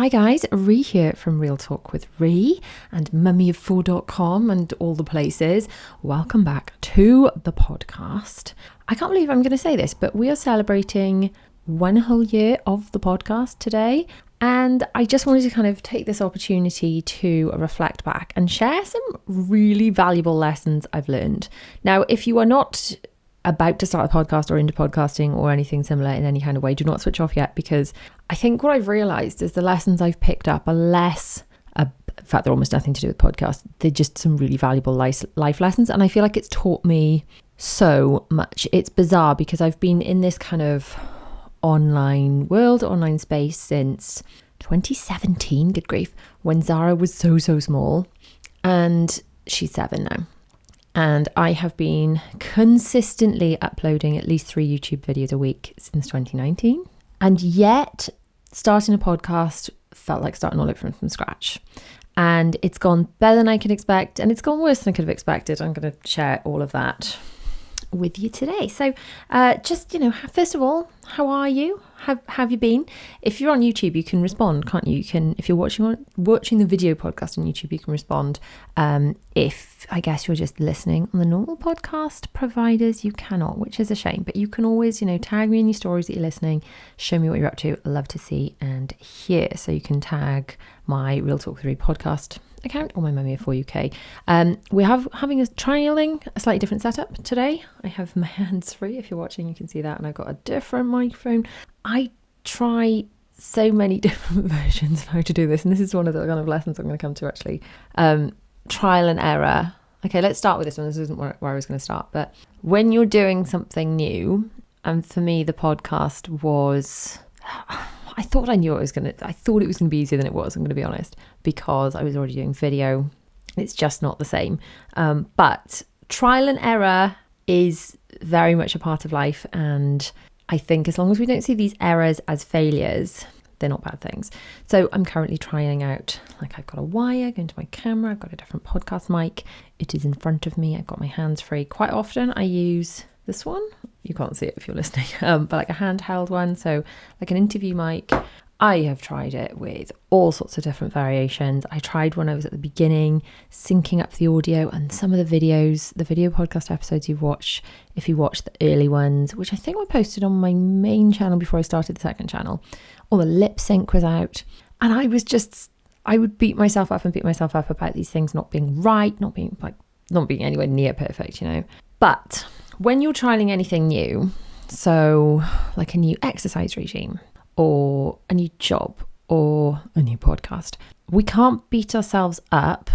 Hi guys, Rhi here from Real Talk with Rhi and mummyof4.com and all the places. Welcome back to the podcast. I can't believe I'm going to say this, but we are celebrating 1 whole year of the podcast today. And I just wanted to kind of take this opportunity to reflect back and share some really valuable lessons I've learned. Now, if you are not about to start a podcast or into podcasting or anything similar in any kind of way, do not switch off yet, because I think what I've realized is the lessons I've picked up are less, in fact, they're almost nothing to do with podcasts. They're just some really valuable life lessons. And I feel like it's taught me so much. It's bizarre because I've been in this kind of online world, online space since 2017, good grief, when Zara was so small, and she's 7 now. And I have been consistently uploading at least 3 YouTube videos a week since 2019. And yet starting a podcast felt like starting all over from scratch. And it's gone better than I could expect. And it's gone worse than I could have expected. I'm going to share all of that with you today. So just, first of all, how are you? How have you been? If you're on YouTube, you can respond, can't you? You can, if you're watching the video podcast on YouTube, you can respond. If I guess you're just listening on the normal podcast providers, you cannot, which is a shame. But you can always, tag me in your stories that you're listening. Show me what you're up to. I love to see and hear. So you can tag my Real Talk with Rhi podcast account or my MicroWIS UK. We're trialing a slightly different setup today. I have my hands free. If you're watching, you can see that, and I've got a different microphone. I try so many different versions of how to do this, and this is one of the kind of lessons I'm going to come to actually. Trial and error. Okay, let's start with this one. This isn't where I was going to start, but when you're doing something new, and for me the podcast was, I thought it was going to be easier than it was, I'm going to be honest, because I was already doing video. It's just not the same. But trial and error is very much a part of life, and I think as long as we don't see these errors as failures, they're not bad things. So I'm currently trying out, I've got a wire going to my camera, I've got a different podcast mic, it is in front of me, I've got my hands free. Quite often I use this one, you can't see it if you're listening, but like a handheld one, so like an interview mic. I have tried it with all sorts of different variations. I tried when I was at the beginning, syncing up the audio, and some of the video podcast episodes you've watched, if you watch the early ones, which I think were posted on my main channel before I started the second channel, all the lip sync was out. And I would beat myself up about these things not being right, not being anywhere near perfect, But when you're trialing anything new, so like a new exercise regime, or a new job, or a new podcast, we can't beat ourselves up,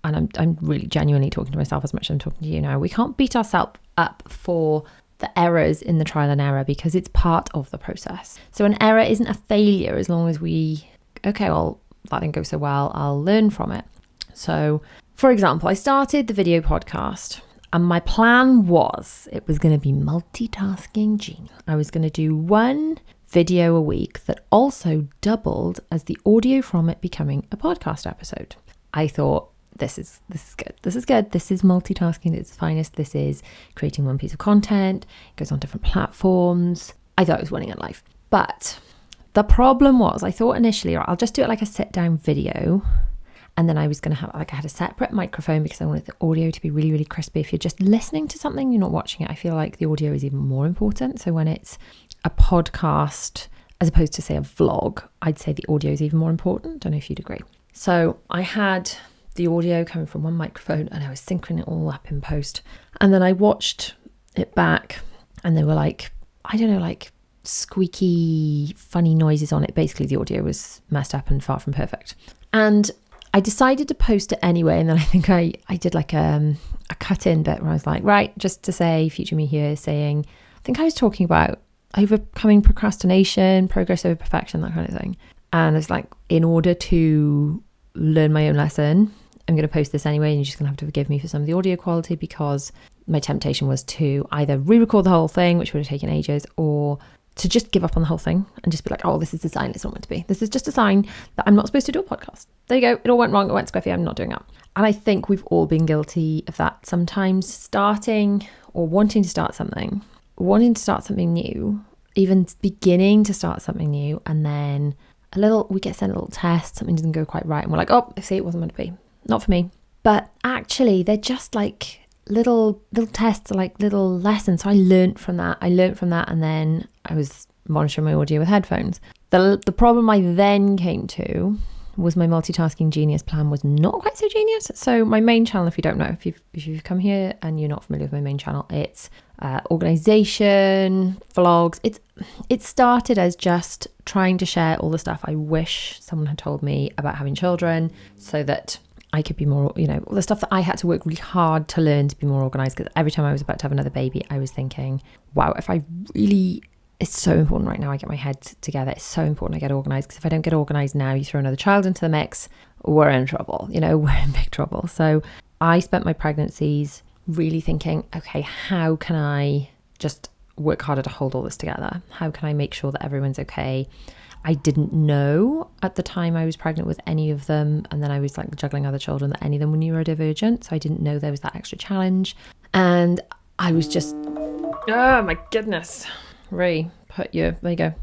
and I'm really genuinely talking to myself as much as I'm talking to you now. We can't beat ourselves up for the errors in the trial and error, because it's part of the process. So an error isn't a failure as long as that didn't go so well, I'll learn from it. So for example, I started the video podcast, and my plan was it was going to be multitasking genius. I was going to do 1 video a week that also doubled as the audio from it becoming a podcast episode. I thought, this is good. This is multitasking at its finest. This is creating one piece of content. It goes on different platforms. I thought I was winning at life. But the problem was, I thought initially, I'll just do it like a sit down video. And then I was going to have, I had a separate microphone because I wanted the audio to be really, really crispy. If you're just listening to something, you're not watching it, I feel like the audio is even more important. So when it's a podcast, as opposed to say a vlog, I'd say the audio is even more important. Don't know if you'd agree. So I had the audio coming from one microphone, and I was syncing it all up in post. And then I watched it back, and there were squeaky, funny noises on it. Basically, the audio was messed up and far from perfect. And I decided to post it anyway. And then I think I did like a cut in bit where I was like, right, just to say, future me here saying, I think I was talking about overcoming procrastination, progress over perfection, that kind of thing. And it's like, in order to learn my own lesson, I'm going to post this anyway, and you're just going to have to forgive me for some of the audio quality, because my temptation was to either re-record the whole thing, which would have taken ages, or to just give up on the whole thing and just be like, oh, this is a sign it's not meant to be. This is just a sign that I'm not supposed to do a podcast. There you go. It all went wrong. It went squiffy. I'm not doing that. And I think we've all been guilty of that sometimes, starting or wanting to start something new, even beginning to start something new, and then we get sent a little test, something doesn't go quite right, and we're like, oh, I see, it wasn't meant to be, not for me. But actually, they're just like little tests, like little lessons. So I learned from that, and then I was monitoring my audio with headphones. The problem I then came to was my multitasking genius plan was not quite so genius. So my main channel, if you don't know, if you've come here and you're not familiar with my main channel, it's organization, vlogs. It started as just trying to share all the stuff I wish someone had told me about having children, so that I could be more, all the stuff that I had to work really hard to learn to be more organized. Because every time I was about to have another baby, I was thinking, wow, it's so important right now I get my head together. It's so important I get organized, because if I don't get organized now, you throw another child into the mix, we're in trouble, we're in big trouble. So I spent my pregnancies really thinking, okay, how can I just work harder to hold all this together? How can I make sure that everyone's okay? I didn't know at the time I was pregnant with any of them, and then I was like juggling other children, that any of them were neurodivergent. So I didn't know there was that extra challenge. And I was just, oh my goodness. Rhi, there you go.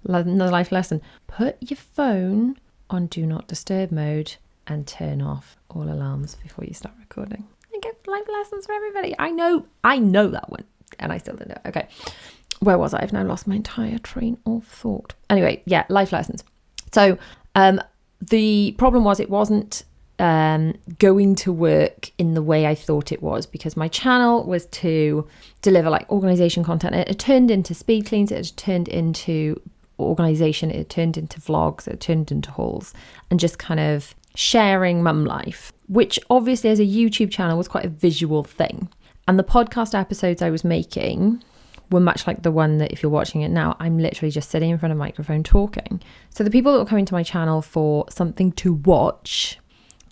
Another life lesson. Put your phone on do not disturb mode and turn off all alarms before you start recording. I get life lessons for everybody. I know that one, and I still didn't know. Okay. Where was I? I've now lost my entire train of thought. Anyway, yeah, life lessons. So the problem was it wasn't going to work in the way I thought it was, because my channel was to deliver like organization content. It turned into speed cleans, it turned into organization, it turned into vlogs, it turned into hauls, and just kind of sharing mum life, which obviously as a YouTube channel was quite a visual thing. And the podcast episodes I was making were much like the one that, if you're watching it now, I'm literally just sitting in front of a microphone talking. So the people that were coming to my channel for something to watch,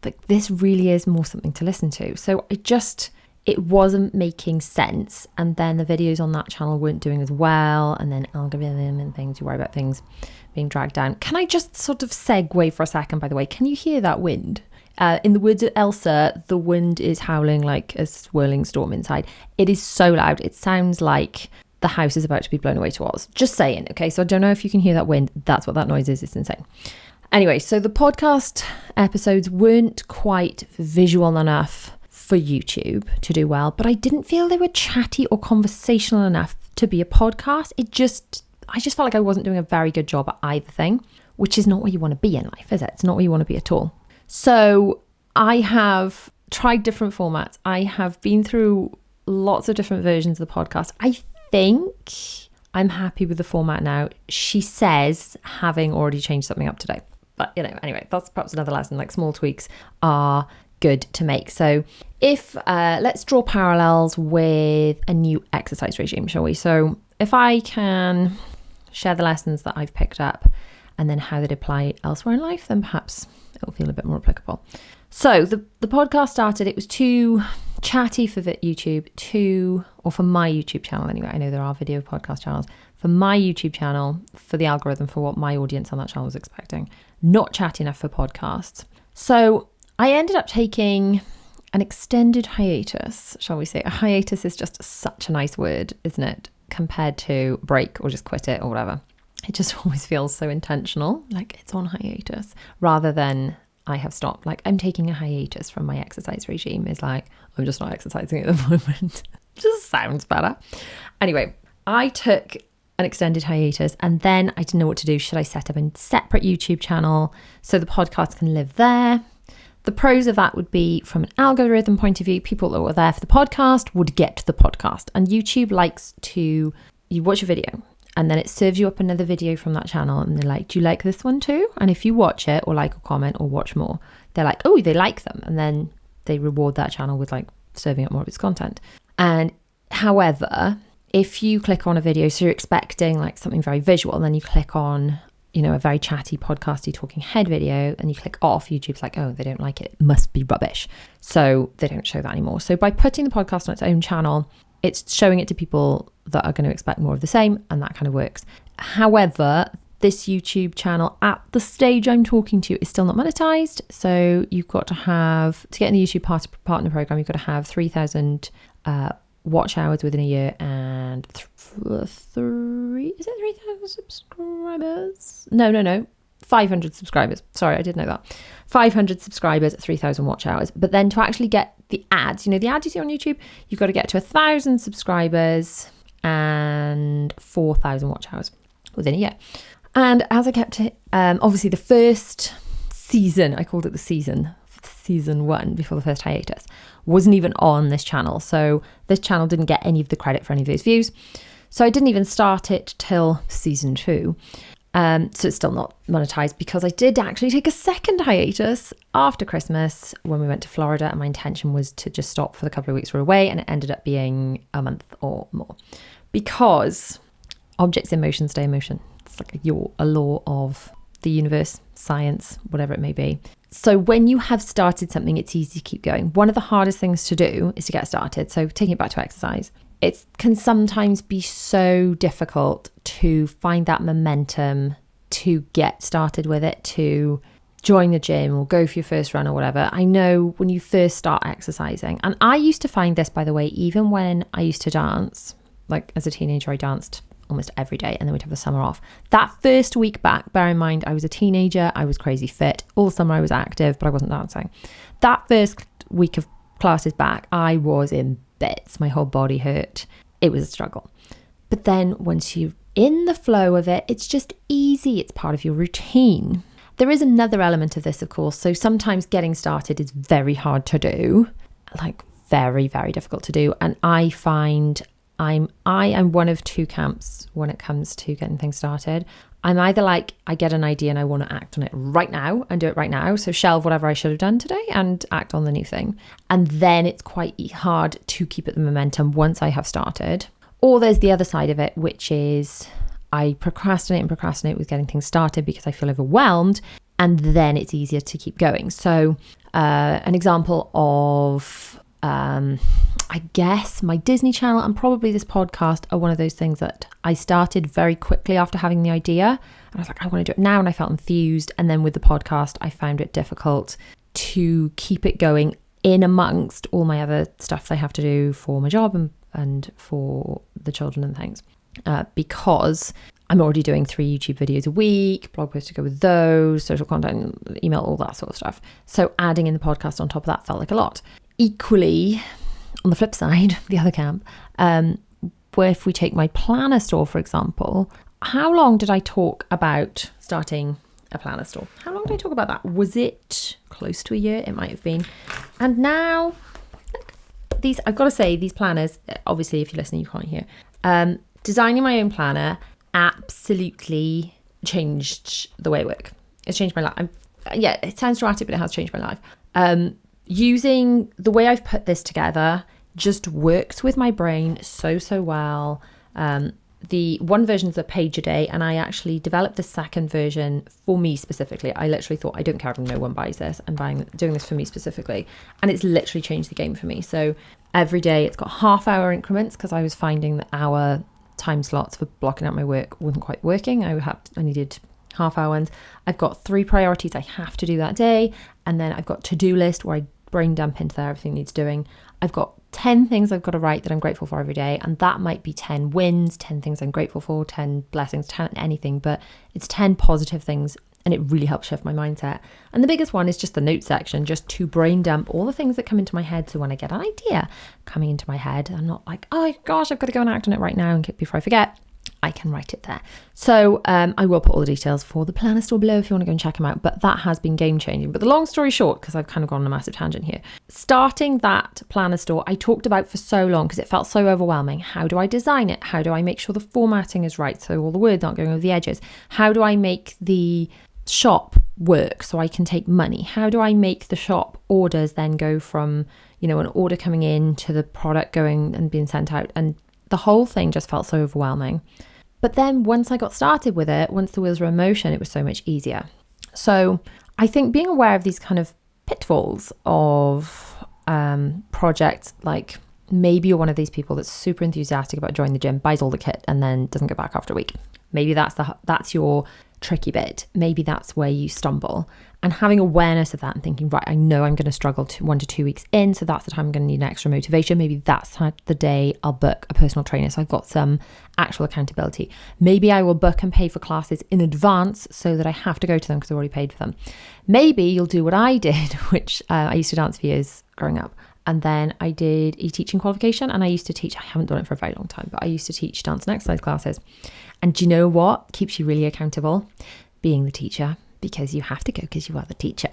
like, this really is more something to listen to. So it wasn't making sense. And then the videos on that channel weren't doing as well. And then algorithm and things, you worry about things being dragged down. Can I just sort of segue for a second, by the way? Can you hear that wind? In the words of Elsa, the wind is howling like a swirling storm inside. It is so loud. It sounds like the house is about to be blown away to Oz. Just saying, okay? So I don't know if you can hear that wind. That's what that noise is. It's insane. Anyway, so the podcast episodes weren't quite visual enough for YouTube to do well, but I didn't feel they were chatty or conversational enough to be a podcast. I just felt like I wasn't doing a very good job at either thing, which is not where you want to be in life, is it? It's not where you want to be at all. So I have tried different formats. I have been through lots of different versions of the podcast. I think I'm happy with the format now. She says, having already changed something up today. But, anyway, that's perhaps another lesson. Like, small tweaks are good to make. So if, let's draw parallels with a new exercise regime, shall we? So if I can share the lessons that I've picked up and then how they'd apply elsewhere in life, then perhaps it'll feel a bit more applicable. So the podcast started, it was too chatty for YouTube, or for my YouTube channel anyway. I know there are video podcast channels. For my YouTube channel, for the algorithm, for what my audience on that channel was expecting, not chatty enough for podcasts. So I ended up taking an extended hiatus, shall we say. A hiatus is just such a nice word, isn't it? Compared to break or just quit it or whatever. It just always feels so intentional, like it's on hiatus, rather than I have stopped. Like, I'm taking a hiatus from my exercise regime is like, I'm just not exercising at the moment. Just sounds better. Anyway, I took an extended hiatus, and then I didn't know what to do. Should I set up a separate YouTube channel so the podcast can live there? The pros of that would be, from an algorithm point of view, people that were there for the podcast would get the podcast. And YouTube likes to, you watch a video and then it serves you up another video from that channel, and they're like, do you like this one too? And if you watch it or like or comment or watch more, they're like, oh, they like them. And then they reward that channel with like serving up more of its content. And however, if you click on a video, so you're expecting like something very visual, and then you click on, a very chatty, podcasty, talking head video, and you click off, YouTube's like, oh, they don't like it. It must be rubbish. So they don't show that anymore. So by putting the podcast on its own channel, it's showing it to people that are going to expect more of the same, and that kind of works. However, this YouTube channel at the stage I'm talking to is still not monetized. So you've got to have, to get in the YouTube partner program, you've got to have 3,000 watch hours within a year and 3,000 subscribers? No. 500 subscribers. Sorry, I did know that. 500 subscribers, 3,000 watch hours. But then to actually get the ads, the ads you see on YouTube, you've got to get to 1,000 subscribers and 4,000 watch hours within a year. And as I kept it, obviously the first season, I called it the season 1 before the first hiatus, wasn't even on this channel. So this channel didn't get any of the credit for any of those views. So I didn't even start it till season 2. So it's still not monetized because I did actually take a second hiatus after Christmas when we went to Florida, and my intention was to just stop for the couple of weeks we were away, and it ended up being a month or more because objects in motion stay in motion. It's like a law of the universe, science, whatever it may be. So when you have started something, it's easy to keep going. One of the hardest things to do is to get started. So taking it back to exercise, it can sometimes be so difficult to find that momentum to get started with it, to join the gym or go for your first run or whatever. I know when you first start exercising, and I used to find this, by the way, even when I used to dance, like as a teenager, I danced almost every day and then we'd have the summer off. That first week back, bear in mind, I was a teenager, I was crazy fit. All summer I was active, but I wasn't dancing. That first week of classes back, I was in bits. My whole body hurt. It was a struggle. But then once you're in the flow of it, it's just easy. It's part of your routine. There is another element of this, of course. So sometimes getting started is very hard to do, like very, very difficult to do. And I find I am one of two camps when it comes to getting things started. I'm either like, I get an idea and I want to act on it right now and do it right now. So shelve whatever I should have done today and act on the new thing. And then it's quite hard to keep at the momentum once I have started. Or there's the other side of it, which is I procrastinate with getting things started because I feel overwhelmed. And then it's easier to keep going. So an example of I guess my Disney channel and probably this podcast are one of those things that I started very quickly after having the idea. And I was like, I want to do it now. And I felt enthused. And then with the podcast, I found it difficult to keep it going in amongst all my other stuff I have to do for my job and for the children and things. Because I'm already doing 3 YouTube videos a week, blog posts to go with those, social content, email, all that sort of stuff. So adding in the podcast on top of that felt like a lot. Equally, on the flip side, the other camp, where if we take my planner store, for example, how long did I talk about starting a planner store? How long did I talk about that? Was it close to a year? It might have been. And now, look, I've got to say, these planners, obviously, if you're listening, you can't hear. Designing my own planner absolutely changed the way I work. It's changed my life. Yeah, it sounds dramatic, but it has changed my life. Using the way I've put this together just works with my brain so downloadable. The one version is a page a day, and I actually developed the second version for me specifically. I literally thought, I don't care if no one buys this. I'm doing this for me specifically. And it's literally changed the game for me. So every day it's got half-hour increments because I was finding that our time slots for blocking out my work wasn't quite working. I needed half-hour ones. I've got 3 priorities I have to do that day. And then I've got to-do list where I brain dump into there everything needs doing. I've got 10 things I've got to write that I'm grateful for every day, and that might be 10 wins, 10 things I'm grateful for, 10 blessings, 10 anything, but it's 10 positive things, and it really helps shift my mindset. And the biggest one is just the notes section, just to brain dump all the things that come into my head, so when I get an idea coming into my head, I'm not like, oh gosh, I've got to go and act on it right now and before I forget. I can write it there. So I will put all the details for the planner store below if you want to go and check them out. But that has been game changing. But the long story short, because I've kind of gone on a massive tangent here, starting that planner store I talked about for so long because it felt so overwhelming. How do I design it? How do I make sure the formatting is right so all the words aren't going over the edges? How do I make the shop work so I can take money? How do I make the shop orders then go from, an order coming in to the product going and being sent out? And the whole thing just felt so overwhelming. But then once I got started with it, once the wheels were in motion, it was so much easier. So I think being aware of these kind of pitfalls of projects, like maybe you're one of these people that's super enthusiastic about joining the gym, buys all the kit and then doesn't go back after a week. Maybe that's your tricky bit. Maybe that's where you stumble. and having awareness of that and thinking, right, I know I'm going to struggle 1 to 2 weeks in, so that's the time I'm going to need an extra motivation. Maybe that's the day I'll book a personal trainer, so I've got some actual accountability. Maybe I will book and pay for classes in advance so that I have to go to them because I've already paid for them. Maybe you'll do what I did, which I used to dance for years growing up. And then I did a teaching qualification, and I used to teach, I haven't done it for a very long time, but I used to teach dance and exercise classes. And do you know what keeps you really accountable? Being the teacher, because you have to go because you are the teacher.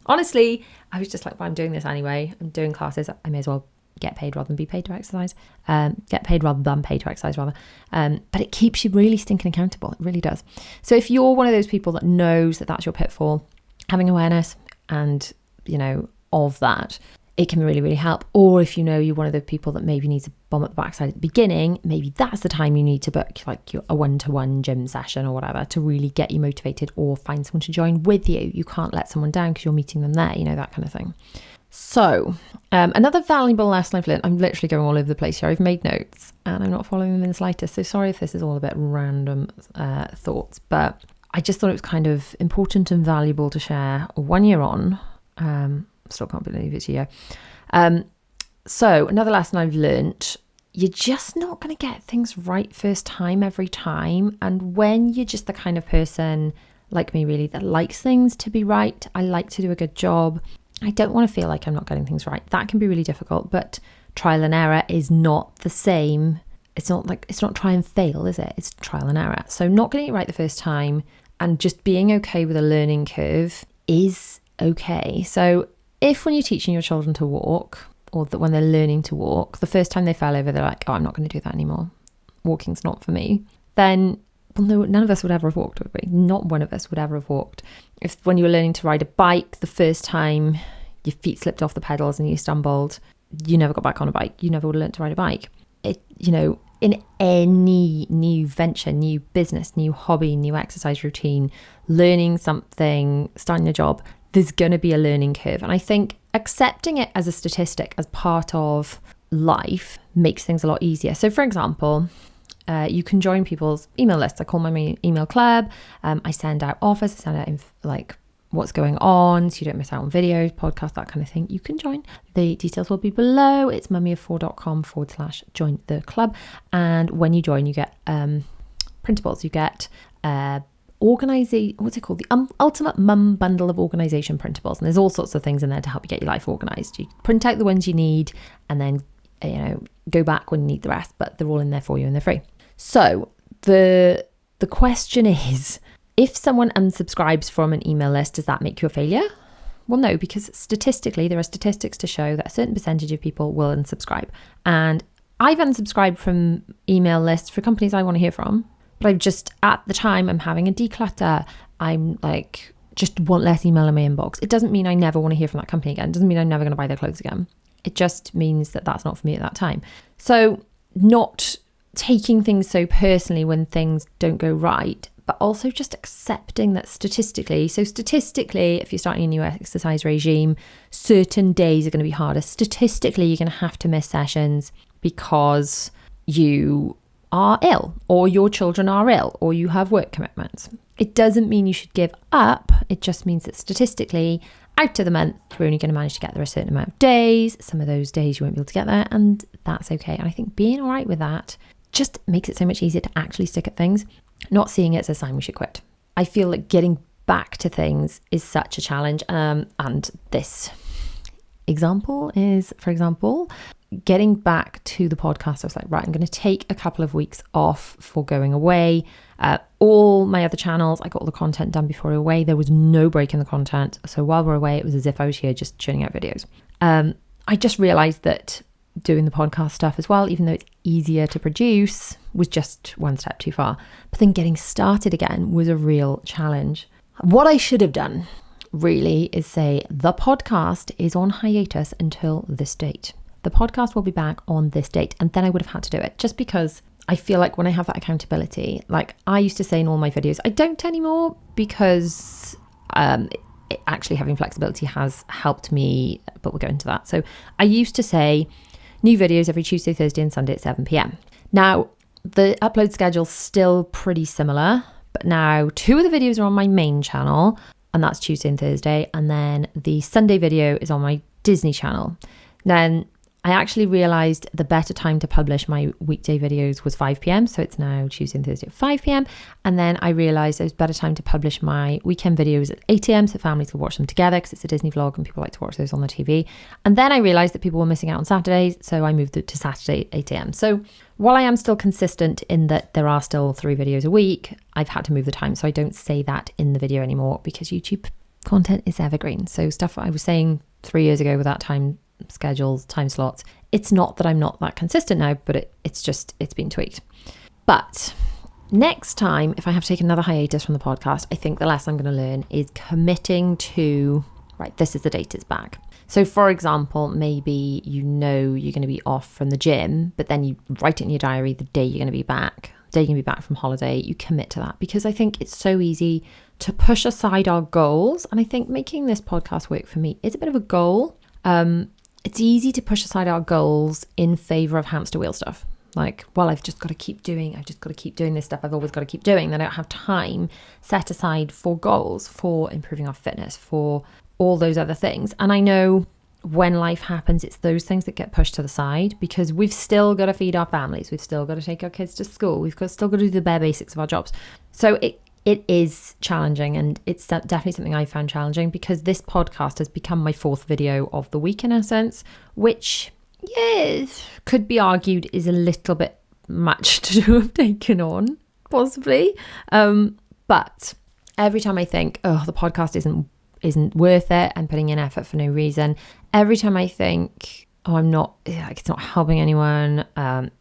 Honestly, I was just like, well, I'm doing this anyway. I'm doing classes. I may as well get paid rather than be paid to exercise. Get paid rather than paid to exercise rather. But it keeps you really stinking accountable. It really does. So if you're one of those people that knows that that's your pitfall, having awareness and, of that, it can really, really help. Or if you're one of the people that maybe needs a bomb at the backside at the beginning, maybe that's the time you need to book like a one-to-one gym session or whatever to really get you motivated, or find someone to join with you. You can't let someone down because you're meeting them there, that kind of thing. So another valuable lesson I've learned, I'm literally going all over the place here. I've made notes and I'm not following them in the slightest. So sorry if this is all a bit random thoughts, but I just thought it was kind of important and valuable to share 1 year on. Still can't believe it's a year. So another lesson I've learnt, you're just not going to get things right first time every time. And when you're just the kind of person like me really that likes things to be right, I like to do a good job, I don't want to feel like I'm not getting things right. That can be really difficult, but trial and error is not the same. It's not try and fail, is it? It's trial and error. So not getting it right the first time and just being okay with a learning curve is okay. So if when you're teaching your children to walk, or that when they're learning to walk, the first time they fell over, they're like, oh, I'm not going to do that anymore. Walking's not for me. Then, well, no, none of us would ever have walked, would we? Not one of us would ever have walked. If when you were learning to ride a bike, the first time your feet slipped off the pedals and you stumbled, you never got back on a bike. You never would have learned to ride a bike. In any new venture, new business, new hobby, new exercise routine, learning something, starting a job, there's going to be a learning curve. And I think accepting it as a statistic, as part of life, makes things a lot easier. So for example, you can join people's email lists. I call my email club. I send out offers, I send out what's going on, so you don't miss out on videos, podcasts, that kind of thing. You can join. The details will be below. It's mummyof4.com/join the club. And when you join, you get printables. You get what's it called? The ultimate mum bundle of organisation printables. And there's all sorts of things in there to help you get your life organised. You print out the ones you need and then, go back when you need the rest, but they're all in there for you and they're free. So the question is, if someone unsubscribes from an email list, does that make you a failure? Well, no, because statistically, there are statistics to show that a certain percentage of people will unsubscribe. And I've unsubscribed from email lists for companies I want to hear from. But I've just, at the time, I'm having a declutter. I'm just want less email in my inbox. It doesn't mean I never want to hear from that company again. It doesn't mean I'm never going to buy their clothes again. It just means that that's not for me at that time. So not taking things so personally when things don't go right, but also just accepting that statistically, if you're starting a new exercise regime, certain days are going to be harder. Statistically, you're going to have to miss sessions because you are ill, or your children are ill, or you have work commitments. It doesn't mean you should give up. It just means that statistically, out of the month, you're only going to manage to get there a certain amount of days. Some of those days you won't be able to get there, and that's okay. And I think being all right with that just makes it so much easier to actually stick at things, not seeing it as a sign we should quit. I feel like getting back to things is such a challenge. And this example is, for example, getting back to the podcast. I was like, right, I'm going to take a couple of weeks off for going away. All my other channels, I got all the content done before I went away. There was no break in the content. So while we're away, it was as if I was here just churning out videos. I just realized that doing the podcast stuff as well, even though it's easier to produce, was just one step too far. But then getting started again was a real challenge. What I should have done really is say the podcast is on hiatus until this date. The podcast will be back on this date, and then I would have had to do it, just because I feel like when I have that accountability, like I used to say in all my videos, I don't anymore, because actually having flexibility has helped me, but we'll go into that. So I used to say new videos every Tuesday, Thursday and Sunday at 7 p.m. Now the upload schedule's still pretty similar, but now 2 of the videos are on my main channel. and that's Tuesday and Thursday. And then the Sunday video is on my Disney channel. Then I actually realised the better time to publish my weekday videos was 5 p.m. So it's now Tuesday and Thursday at 5 p.m. And then I realised it was better time to publish my weekend videos at 8 a.m. so families could watch them together, because it's a Disney vlog and people like to watch those on the TV. And then I realised that people were missing out on Saturdays, so I moved it to Saturday at 8 a.m. So while I am still consistent in that there are still 3 videos a week, I've had to move the time. So I don't say that in the video anymore, because YouTube content is evergreen. So stuff I was saying 3 years ago without time schedules, time slots, it's not that I'm not that consistent now, but it's been tweaked. But next time, if I have to take another hiatus from the podcast, I think the lesson I'm going to learn is committing to, right, this is the date it's back. So for example, maybe you know you're going to be off from the gym, but then you write it in your diary the day you're going to be back, the day you're going to be back from holiday, you commit to that, because I think it's so easy to push aside our goals. And I think making this podcast work for me is a bit of a goal. It's easy to push aside our goals in favor of hamster wheel stuff. Like, well, I've just got to keep doing this stuff. I've always got to keep doing. Then I don't have time set aside for goals, for improving our fitness, for all those other things. And I know when life happens, it's those things that get pushed to the side, because we've still got to feed our families. We've still got to take our kids to school. Still got to do the bare basics of our jobs. So it is challenging, and it's definitely something I found challenging, because this podcast has become my 4th video of the week in a sense, which, yes, could be argued is a little bit much to have taken on, possibly. But every time I think, oh, the podcast isn't worth it, I'm putting in effort for no reason. Every time I think, oh, it's not helping anyone,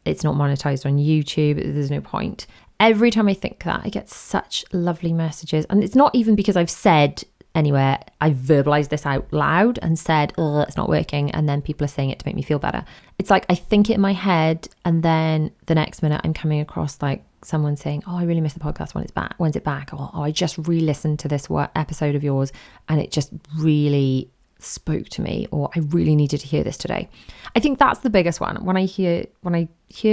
it's not monetized on YouTube, there's no point. Every time I think that, I get such lovely messages. And it's not even because I've said anywhere, I've verbalized this out loud and said, oh, it's not working, and then people are saying it to make me feel better. It's like I think it in my head, and then the next minute I'm coming across like someone saying, oh, I really miss the podcast when it's back. When's it back? Or, oh, I just re-listened to this episode of yours and it just really spoke to me, or I really needed to hear this today. I think that's the biggest one. When I hear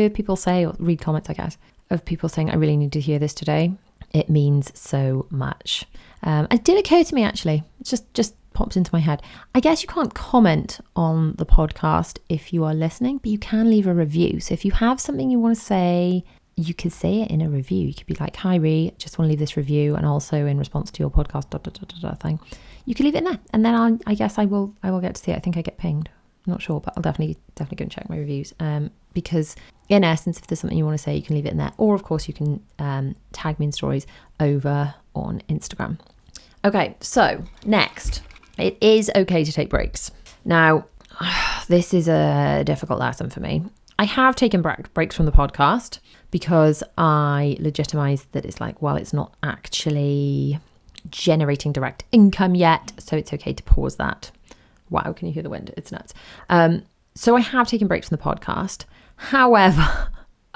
people say, or read comments, I guess, of people saying, I really need to hear this today, it means so much. It did occur to me, actually. It just popped into my head. I guess you can't comment on the podcast if you are listening, but you can leave a review. So if you have something you want to say, you could say it in a review. You could be like, hi Rhi, just want to leave this review, and also in response to your podcast thing. You could leave it in there, and then I guess I will get to see it. I think I get pinged. I'm not sure, but I'll definitely go and check my reviews. Because in essence, if there's something you want to say, you can leave it in there. Or of course you can tag me in stories over on Instagram. Okay, so next, it is okay to take breaks. Now, this is a difficult lesson for me. I have taken breaks from the podcast because I legitimize that it's like, well, it's not actually generating direct income yet, so it's okay to pause that. Wow, can you hear the wind? It's nuts. So I have taken breaks from the podcast. However,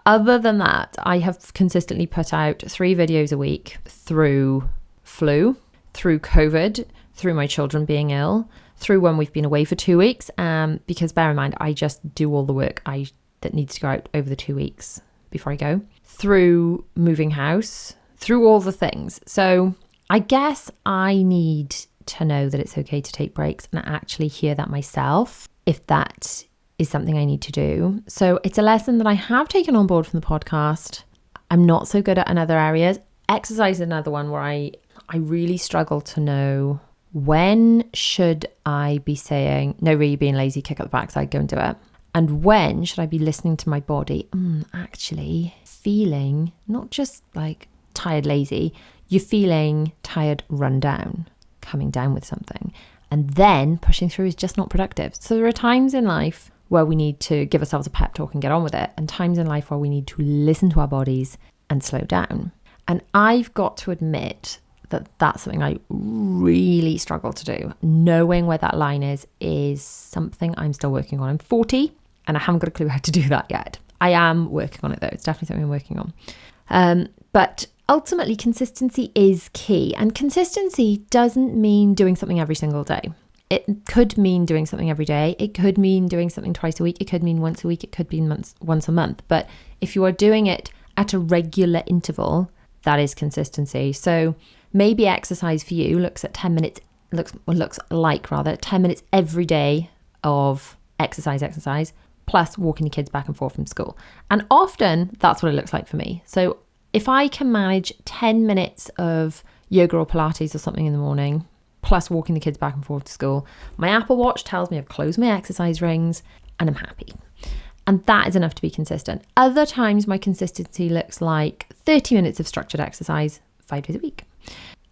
other than that, I have consistently put out 3 videos a week through flu, through COVID, through my children being ill, through when we've been away for 2 weeks. Because bear in mind, I just do all the work that needs to go out over the 2 weeks before I go, through moving house, through all the things. So I guess I need to know that it's okay to take breaks and actually hear that myself, if that is something I need to do. So it's a lesson that I have taken on board from the podcast. I'm not so good at in other areas. Exercise is another one where I really struggle to know, when should I be saying, no, Rhi, you're being lazy, kick up the backside, go and do it. And when should I be listening to my body, actually feeling not just like tired, lazy, you're feeling tired, run down, coming down with something. And then pushing through is just not productive. So there are times in life where we need to give ourselves a pep talk and get on with it, and times in life where we need to listen to our bodies and slow down. And I've got to admit that that's something I really struggle to do. Knowing where that line is something I'm still working on. I'm 40 and I haven't got a clue how to do that yet. I am working on it though. It's definitely something I'm working on. But ultimately, consistency is key. And consistency doesn't mean doing something every single day. It could mean doing something every day. It could mean doing something twice a week. It could mean once a week. It could mean once a month. But if you are doing it at a regular interval, that is consistency. So maybe exercise for you looks like 10 minutes every day of exercise, plus walking your kids back and forth from school. And often that's what it looks like for me. So if I can manage 10 minutes of yoga or Pilates or something in the morning, plus walking the kids back and forth to school, my Apple Watch tells me I've closed my exercise rings and I'm happy. And that is enough to be consistent. Other times my consistency looks like 30 minutes of structured exercise 5 days a week.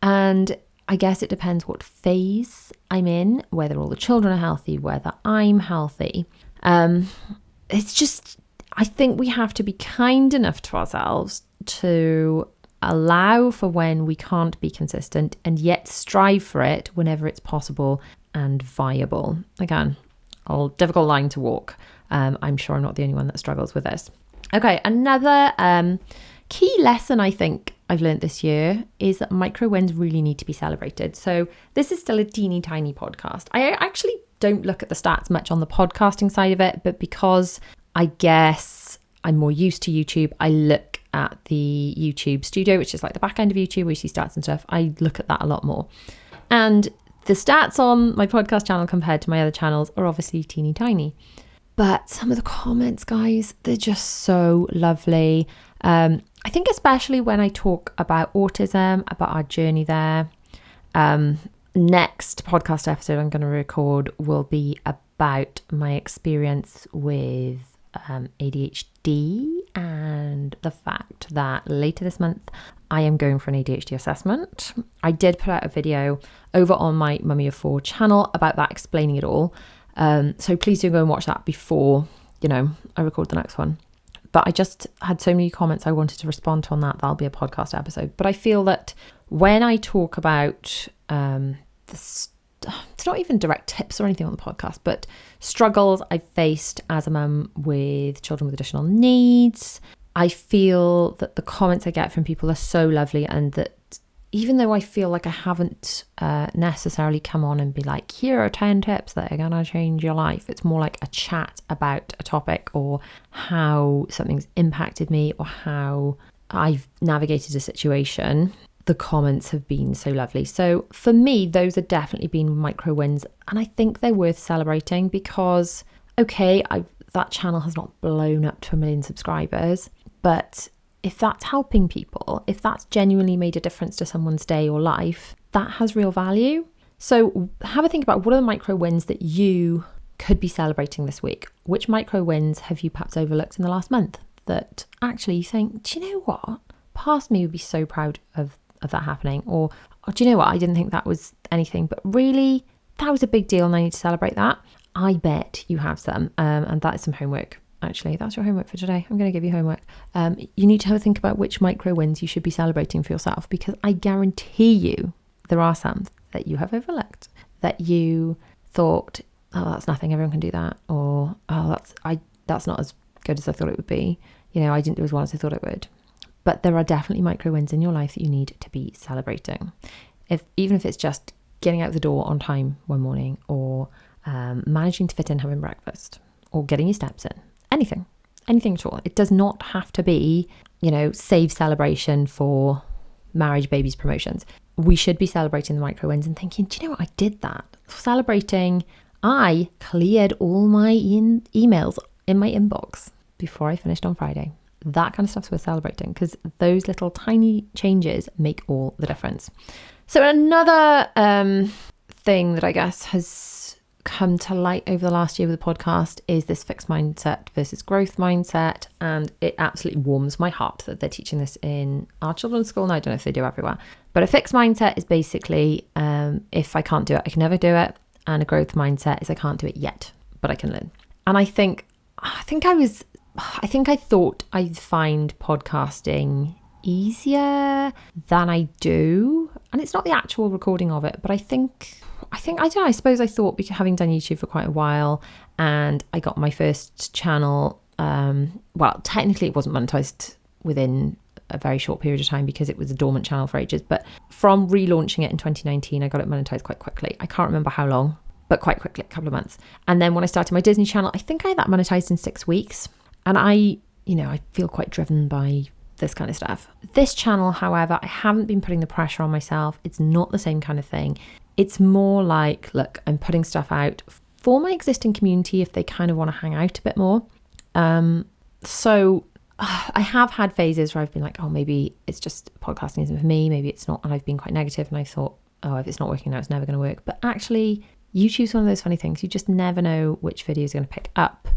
And I guess it depends what phase I'm in, whether all the children are healthy, whether I'm healthy. It's just, I think we have to be kind enough to ourselves to allow for when we can't be consistent and yet strive for it whenever it's possible and viable. Again, a difficult line to walk. I'm sure I'm not the only one that struggles with this. Okay, another key lesson I think I've learned this year is that micro wins really need to be celebrated. So this is still a teeny tiny podcast. I actually don't look at the stats much on the podcasting side of it, but because I guess I'm more used to YouTube, I look at the YouTube studio, which is like the back end of YouTube where you see stats and stuff. I look at that a lot more. And the stats on my podcast channel compared to my other channels are obviously teeny tiny. But some of the comments, guys, they're just so lovely. I think especially when I talk about autism, about our journey there. Next podcast episode I'm going to record will be about my experience with ADHD and the fact that later this month I am going for an ADHD assessment. I did put out a video over on my Mummy of Four channel about that, explaining it all. So please do go and watch that before, I record the next one. But I just had so many comments I wanted to respond to on that. That'll be a podcast episode. But I feel that when I talk about it's not even direct tips or anything on the podcast, but struggles I've faced as a mum with children with additional needs, I feel that the comments I get from people are so lovely, and that even though I feel like I haven't necessarily come on and be like, here are 10 tips that are going to change your life. It's more like a chat about a topic or how something's impacted me or how I've navigated a situation. The comments have been so lovely. So for me, those have definitely been micro wins. And I think they're worth celebrating because, okay, that channel has not blown up to 1 million subscribers, but if that's helping people, if that's genuinely made a difference to someone's day or life, that has real value. So have a think about what are the micro wins that you could be celebrating this week. Which micro wins have you perhaps overlooked in the last month that actually you think, do you know what? Past me would be so proud of that happening. Or do you know what? I didn't think that was anything, but really that was a big deal and I need to celebrate that. I bet you have some. And that is some homework. Actually, that's your homework for today. I'm going to give you homework. You need to have a think about which micro wins you should be celebrating for yourself, because I guarantee you there are some that you have overlooked, that you thought, oh, that's nothing, everyone can do that, or oh, that's not as good as I thought it would be. I didn't do as well as I thought it would. But there are definitely micro wins in your life that you need to be celebrating. Even if it's just getting out the door on time one morning, or managing to fit in having breakfast, or getting your steps in. Anything at all. It does not have to be, save celebration for marriage, babies, promotions. We should be celebrating the micro wins and thinking, do you know what? I did that. Celebrating, I cleared all my emails in my inbox before I finished on Friday. That kind of stuff's worth celebrating, because those little tiny changes make all the difference. So another thing that I guess has come to light over the last year with the podcast is this fixed mindset versus growth mindset, and it absolutely warms my heart that they're teaching this in our children's school. And I don't know if they do everywhere, but a fixed mindset is basically if I can't do it, I can never do it, and a growth mindset is I can't do it yet, but I can learn. And I think I thought I'd find podcasting easier than I do, and it's not the actual recording of it, but I don't know, I suppose I thought, because having done YouTube for quite a while, and I got my first channel, well, technically it wasn't monetized within a very short period of time because it was a dormant channel for ages, but from relaunching it in 2019, I got it monetized quite quickly. I can't remember how long, but quite quickly, a couple of months. And then when I started my Disney channel, I think I had that monetized in 6 weeks. And I feel quite driven by this kind of stuff. This channel, however, I haven't been putting the pressure on myself. It's not the same kind of thing. It's more like, look, I'm putting stuff out for my existing community if they kind of want to hang out a bit more. So I have had phases where I've been like, oh, maybe it's just podcasting isn't for me. Maybe it's not. And I've been quite negative and I thought, oh, if it's not working now, it's never going to work. But actually, YouTube's one of those funny things. You just never know which video is going to pick up.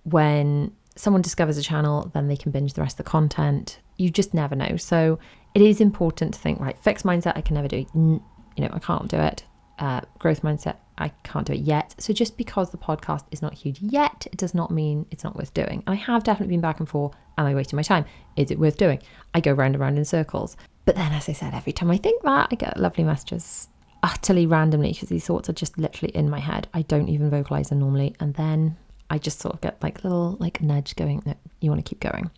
When someone discovers a channel, then they can binge the rest of the content. You just never know. So it is important to think, right, fixed mindset, I can never do it. I can't do it. Growth mindset, I can't do it yet. So just because the podcast is not huge yet, it does not mean it's not worth doing. And I have definitely been back and forth. Am I wasting my time? Is it worth doing? I go round and round in circles. But then, as I said, every time I think that, I get lovely messages utterly randomly because these thoughts are just literally in my head. I don't even vocalize them normally. And then I just sort of get like a little nudge going, no, you want to keep going.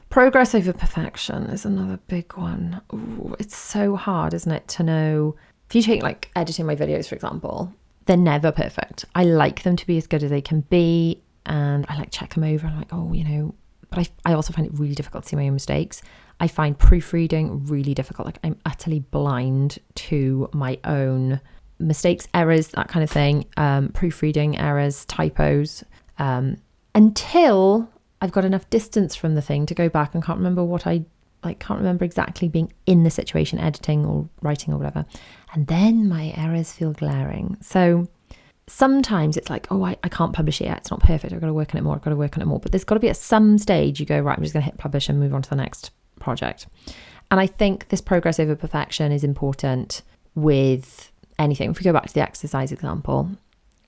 Progress over perfection is another big one. Ooh, it's so hard, isn't it, to know. If you take editing my videos, for example, they're never perfect. I like them to be as good as they can be. And I check them over and but I also find it really difficult to see my own mistakes. I find proofreading really difficult. I'm utterly blind to my own mistakes, errors, that kind of thing. Proofreading errors, typos, until I've got enough distance from the thing to go back and can't remember can't remember exactly being in the situation, editing or writing or whatever. And then my errors feel glaring. So sometimes it's like, oh, I can't publish it yet. It's not perfect. I've got to work on it more. But there's got to be at some stage you go, right, I'm just going to hit publish and move on to the next project. And I think this progress over perfection is important with anything. If we go back to the exercise example,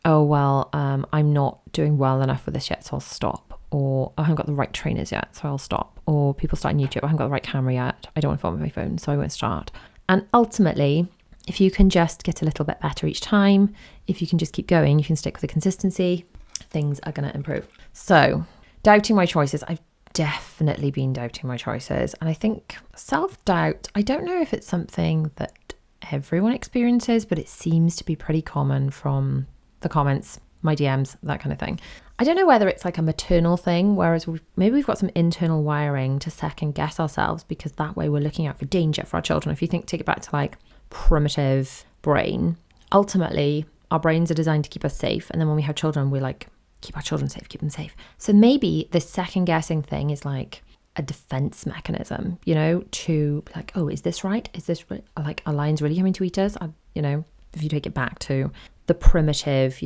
oh, well, I'm not doing well enough with this yet, so I'll stop. Or I haven't got the right trainers yet, so I'll stop. Or people starting YouTube, I haven't got the right camera yet. I don't want to film with my phone, so I won't start. And ultimately, if you can just get a little bit better each time, if you can just keep going, you can stick with the consistency, things are going to improve. So doubting my choices, I've definitely been doubting my choices. And I think self-doubt, I don't know if it's something that everyone experiences, but it seems to be pretty common from the comments, my DMs, that kind of thing. I don't know whether it's a maternal thing, whereas maybe we've got some internal wiring to second guess ourselves because that way we're looking out for danger for our children. If you take it back to primitive brain, ultimately our brains are designed to keep us safe. And then when we have children, we're keep our children safe, keep them safe. So maybe this second guessing thing is a defense mechanism, to be oh, is this right? Is this right? Are lions really coming to eat us? If you take it back to the primitive,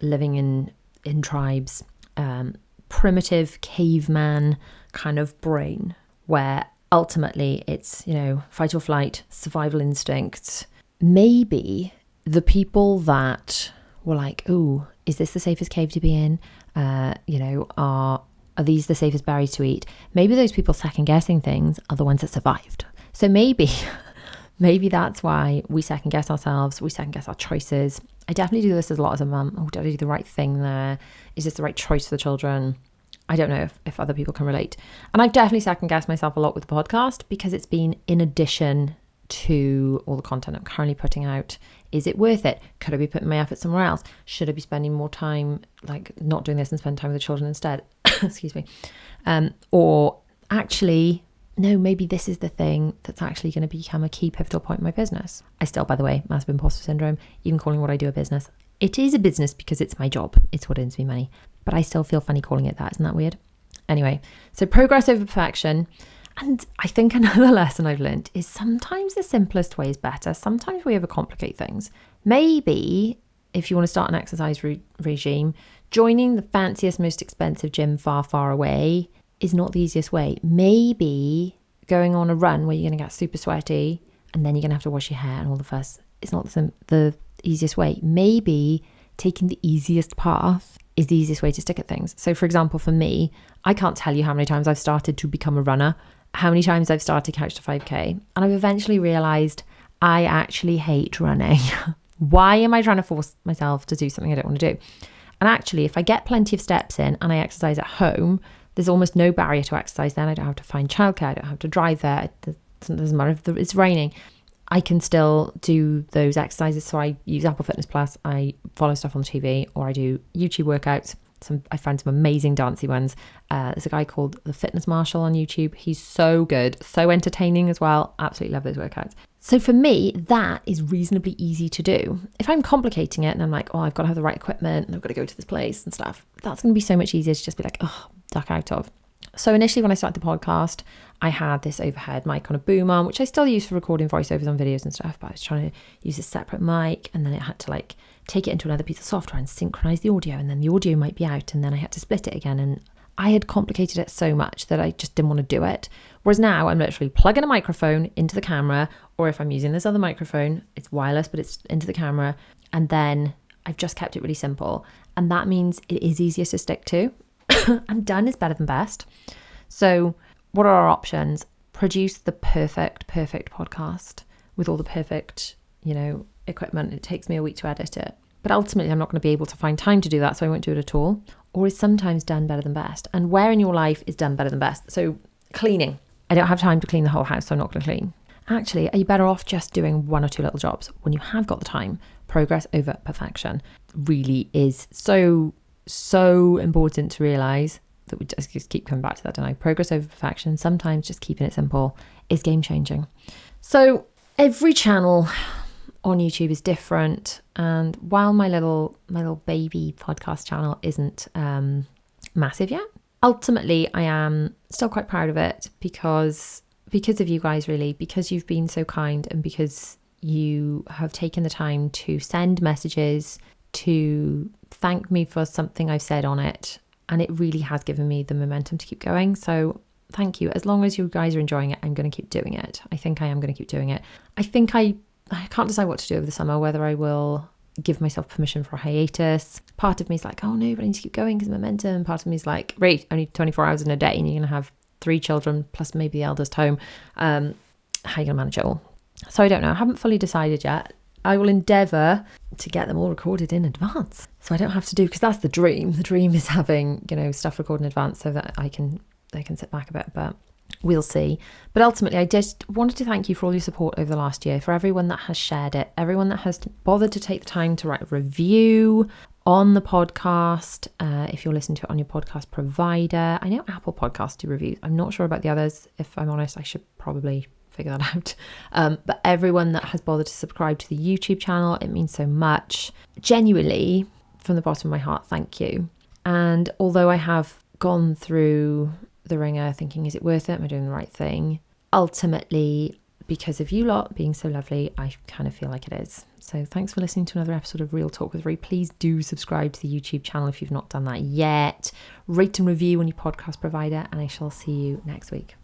living in tribes, primitive caveman kind of brain, where ultimately it's, fight or flight, survival instincts. Maybe the people that were oh, is this the safest cave to be in? Are these the safest berries to eat? Maybe those people second guessing things are the ones that survived. So maybe that's why we second guess ourselves, we second guess our choices. I definitely do this a lot as a mum. Oh, did I do the right thing there? Is this the right choice for the children? I don't know if other people can relate. And I've definitely second guessed myself a lot with the podcast because it's been in addition to all the content I'm currently putting out. Is it worth it? Could I be putting my effort somewhere else? Should I be spending more time not doing this and spend time with the children instead? Excuse me. Or actually, no, maybe this is the thing that's actually going to become a key pivotal point in my business. I still, by the way, massive imposter syndrome, even calling what I do a business. It is a business because it's my job. It's what earns me money. But I still feel funny calling it that. Isn't that weird? Anyway, so progress over perfection. And I think another lesson I've learned is sometimes the simplest way is better. Sometimes we overcomplicate things. Maybe if you want to start an exercise regime, joining the fanciest, most expensive gym far, far away is not the easiest way. Maybe going on a run where you're going to get super sweaty and then you're going to have to wash your hair and all the fuss is not the easiest way. Maybe taking the easiest path is the easiest way to stick at things. So for example, for me, I can't tell you how many times I've started to become a runner, how many times I've started Couch to 5K, and I've eventually realized I actually hate running. Why am I trying to force myself to do something I don't want to do? And actually, if I get plenty of steps in and I exercise at home, there's almost no barrier to exercise then. I don't have to find childcare. I don't have to drive there. It doesn't matter if it's raining. I can still do those exercises. So I use Apple Fitness Plus. I follow stuff on the TV or I do YouTube workouts. I found some amazing dancey ones. There's a guy called the Fitness Marshal on YouTube. He's so good, so entertaining as well. Absolutely love those workouts. So for me, that is reasonably easy to do. If I'm complicating it and I'm like, oh, I've got to have the right equipment and I've got to go to this place and stuff, that's going to be so much easier to just be like, oh, duck out of. So initially when I started the podcast, I had this overhead mic on a boom arm, which I still use for recording voiceovers on videos and stuff, but I was trying to use a separate mic, and then it had to like take it into another piece of software and synchronize the audio, and then the audio might be out, and then I had to split it again, and I had complicated it so much that I just didn't want to do it. Whereas now I'm literally plugging a microphone into the camera, or if I'm using this other microphone, it's wireless, but it's into the camera, and then I've just kept it really simple, and that means it is easier to stick to. And done is better than best. So what are our options? Produce the perfect podcast with all the perfect, equipment. It takes me a week to edit it. But ultimately, I'm not going to be able to find time to do that, so I won't do it at all. Or is sometimes done better than best? And where in your life is done better than best? So cleaning. I don't have time to clean the whole house, so I'm not going to clean. Actually, are you better off just doing one or two little jobs? When you have got the time, progress over perfection really is so important to realise that we just keep coming back to that, don't I? Progress over perfection, sometimes just keeping it simple is game changing. So every channel on YouTube is different, and while my little baby podcast channel isn't massive yet, ultimately I am still quite proud of it because of you guys, really, because you've been so kind and because you have taken the time to send messages to thank me for something I've said on it, and it really has given me the momentum to keep going. So thank you. As long as you guys are enjoying it, I'm going to keep doing it. I think I am going to keep doing it. I think I can't decide what to do over the summer, whether I will give myself permission for a hiatus. Part of me is like, oh no, but I need to keep going because momentum. Part of me is like, great, only 24 hours in a day and you're going to have 3 children plus maybe the eldest home. How are you going to manage it all? So I don't know. I haven't fully decided yet. I will endeavour to get them all recorded in advance, so I don't have to do, because that's the dream. The dream is having, stuff recorded in advance so that they can sit back a bit, but we'll see. But ultimately, I just wanted to thank you for all your support over the last year, for everyone that has shared it, everyone that has bothered to take the time to write a review on the podcast. If you're listening to it on your podcast provider, I know Apple Podcasts do reviews. I'm not sure about the others. If I'm honest, I should probably figure that out. But everyone that has bothered to subscribe to the YouTube channel, it means so much. Genuinely, from the bottom of my heart, thank you. And although I have gone through the ringer thinking, is it worth it? Am I doing the right thing? Ultimately, because of you lot being so lovely, I kind of feel like it is. So thanks for listening to another episode of Real Talk with Rhi. Please do subscribe to the YouTube channel if you've not done that yet. Rate and review on your podcast provider, and I shall see you next week.